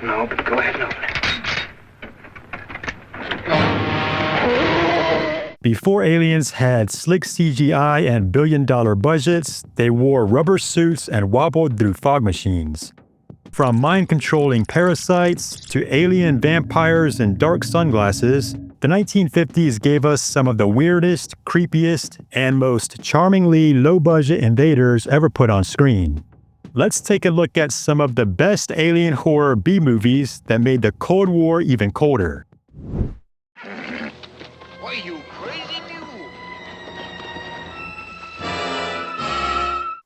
No, but go ahead and open it. Before aliens had slick CGI and billion-dollar budgets, they wore rubber suits and wobbled through fog machines. From mind-controlling parasites to alien vampires in dark sunglasses, the 1950s gave us some of the weirdest, creepiest, and most charmingly low-budget invaders ever put on screen. Let's take a look at some of the best alien horror B-movies that made the Cold War even colder. Why, you crazy mule?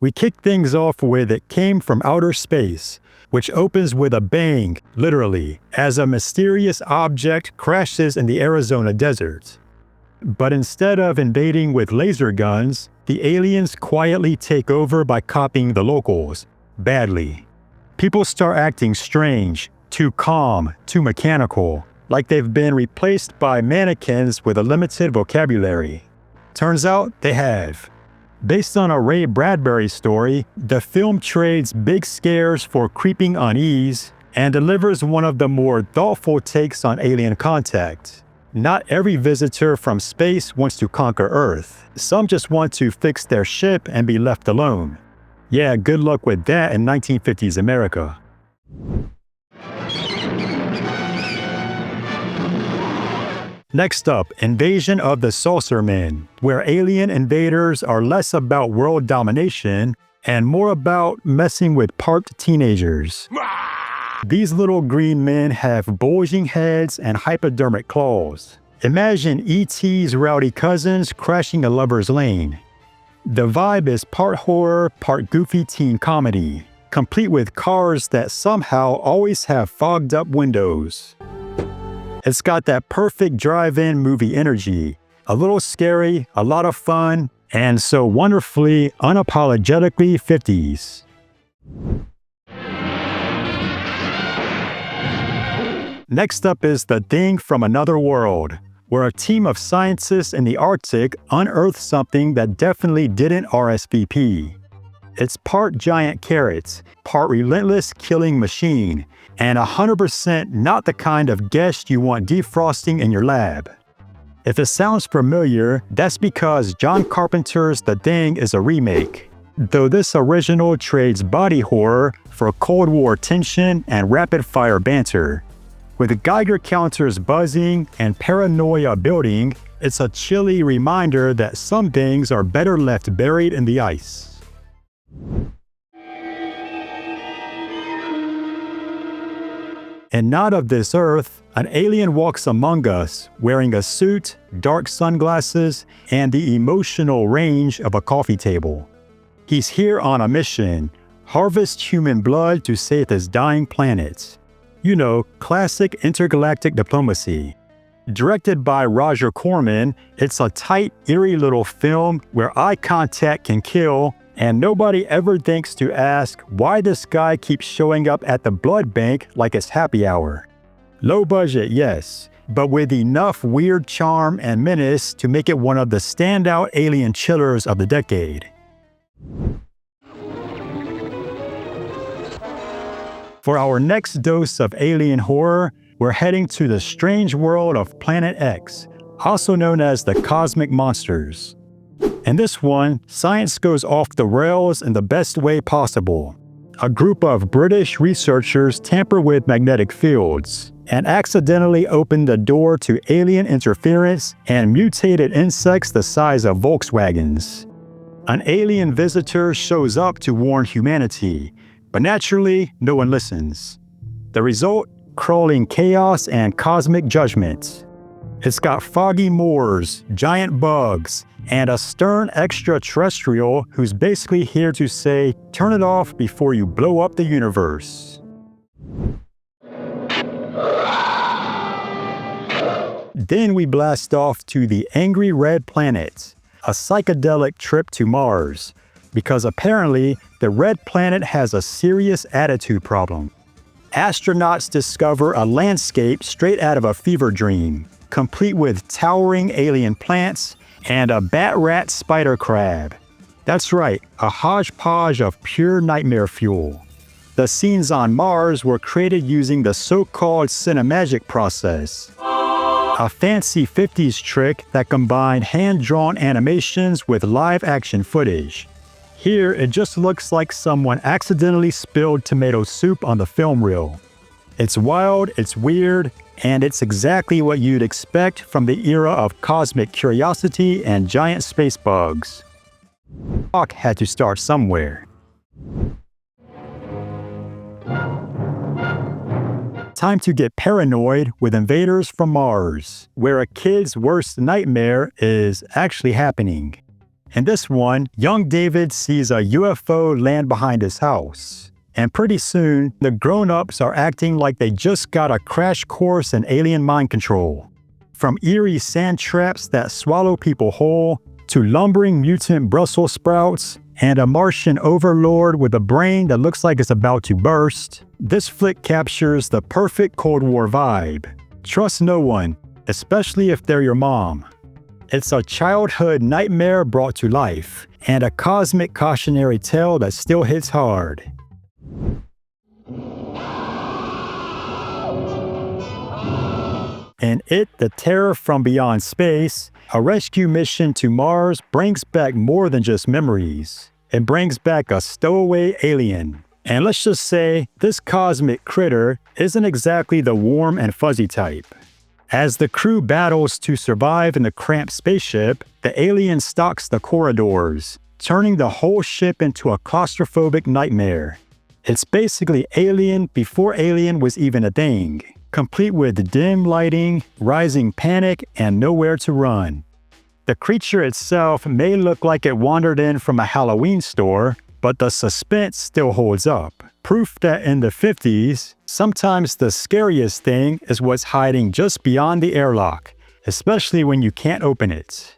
We kick things off with It Came from Outer Space, which opens with a bang, literally, as a mysterious object crashes in the Arizona desert. But instead of invading with laser guns, the aliens quietly take over by copying the locals, badly. People start acting strange, too calm, too mechanical, like they've been replaced by mannequins with a limited vocabulary. Turns out they have. Based on a Ray Bradbury story, the film trades big scares for creeping unease and delivers one of the more thoughtful takes on alien contact. Not every visitor from space wants to conquer Earth. Some just want to fix their ship and be left alone. Yeah, good luck with that in 1950s America. Next up, Invasion of the Saucer Men, where alien invaders are less about world domination and more about messing with parked teenagers. These little green men have bulging heads and hypodermic claws. Imagine E.T.'s rowdy cousins crashing a lover's lane. The vibe is part horror, part goofy teen comedy, complete with cars that somehow always have fogged up windows. It's got that perfect drive-in movie energy, a little scary, a lot of fun, and so wonderfully, unapologetically 50s. Next up is The Thing from Another World, where a team of scientists in the Arctic unearthed something that definitely didn't RSVP. It's part giant carrots, part relentless killing machine, and 100% not the kind of guest you want defrosting in your lab. If it sounds familiar, that's because John Carpenter's The Thing is a remake, though this original trades body horror for Cold War tension and rapid-fire banter. With Geiger counters buzzing and paranoia building, it's a chilly reminder that some things are better left buried in the ice. And not of this earth, an alien walks among us wearing a suit, dark sunglasses, and the emotional range of a coffee table. He's here on a mission, harvest human blood to save his dying planet. You know, classic intergalactic diplomacy. Directed by Roger Corman, it's a tight, eerie little film where eye contact can kill, and nobody ever thinks to ask why this guy keeps showing up at the blood bank like it's happy hour. Low budget, yes, but with enough weird charm and menace to make it one of the standout alien chillers of the decade. For our next dose of alien horror, we're heading to the strange world of Planet X, also known as the Cosmic Monsters. In this one, science goes off the rails in the best way possible. A group of British researchers tamper with magnetic fields and accidentally open the door to alien interference and mutated insects the size of Volkswagens. An alien visitor shows up to warn humanity, but naturally, no one listens. The result? Crawling chaos and cosmic judgment. It's got foggy moors, giant bugs, and a stern extraterrestrial who's basically here to say, turn it off before you blow up the universe. Then we blast off to the Angry Red Planet, a psychedelic trip to Mars, because apparently the red planet has a serious attitude problem. Astronauts discover a landscape straight out of a fever dream, complete with towering alien plants and a bat-rat spider crab. That's right, a hodgepodge of pure nightmare fuel. The scenes on Mars were created using the so-called cinemagic process, a fancy 50s trick that combined hand-drawn animations with live-action footage. Here, it just looks like someone accidentally spilled tomato soup on the film reel. It's wild, it's weird, and it's exactly what you'd expect from the era of cosmic curiosity and giant space bugs. Talk had to start somewhere. Time to get paranoid with Invaders from Mars, where a kid's worst nightmare is actually happening. In this one, young David sees a UFO land behind his house. And pretty soon, the grown-ups are acting like they just got a crash course in alien mind control. From eerie sand traps that swallow people whole, to lumbering mutant Brussels sprouts, and a Martian overlord with a brain that looks like it's about to burst, this flick captures the perfect Cold War vibe. Trust no one, especially if they're your mom. It's a childhood nightmare brought to life, and a cosmic cautionary tale that still hits hard. In It, the Terror from Beyond Space, a rescue mission to Mars brings back more than just memories. It brings back a stowaway alien. And let's just say, this cosmic critter isn't exactly the warm and fuzzy type. As the crew battles to survive in the cramped spaceship, the alien stalks the corridors, turning the whole ship into a claustrophobic nightmare. It's basically Alien before Alien was even a thing, complete with dim lighting, rising panic, and nowhere to run. The creature itself may look like it wandered in from a Halloween store, but the suspense still holds up. Proof that in the 50s, sometimes the scariest thing is what's hiding just beyond the airlock, especially when you can't open it.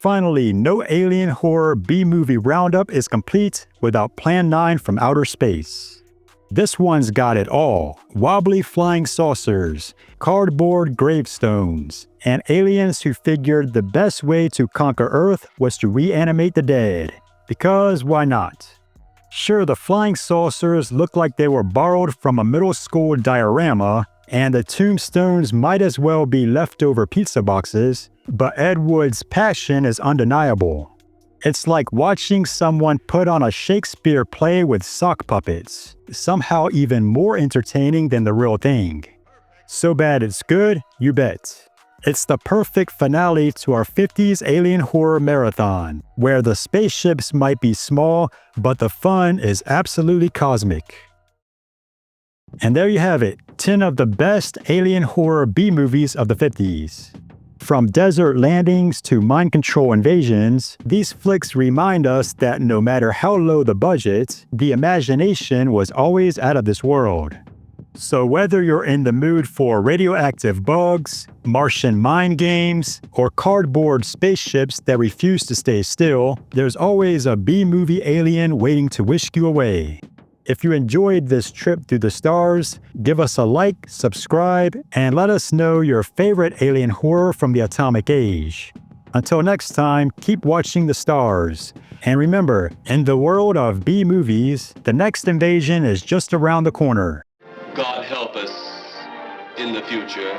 Finally, no alien horror B-movie roundup is complete without Plan 9 from Outer Space. This one's got it all: wobbly flying saucers, cardboard gravestones, and aliens who figured the best way to conquer Earth was to reanimate the dead. Because why not? Sure, the flying saucers look like they were borrowed from a middle school diorama, and the tombstones might as well be leftover pizza boxes, but Ed Wood's passion is undeniable. It's like watching someone put on a Shakespeare play with sock puppets, somehow even more entertaining than the real thing. So bad it's good, you bet. It's the perfect finale to our 50s alien horror marathon, where the spaceships might be small, but the fun is absolutely cosmic. And there you have it, 10 of the best alien horror B-movies of the 50s. From desert landings to mind control invasions, these flicks remind us that no matter how low the budget, the imagination was always out of this world. So whether you're in the mood for radioactive bugs, Martian mind games, or cardboard spaceships that refuse to stay still, there's always a B-movie alien waiting to whisk you away. If you enjoyed this trip through the stars, give us a like, subscribe, and let us know your favorite alien horror from the atomic age. Until next time, keep watching the stars. And remember, in the world of B-movies, the next invasion is just around the corner. God help us in the future.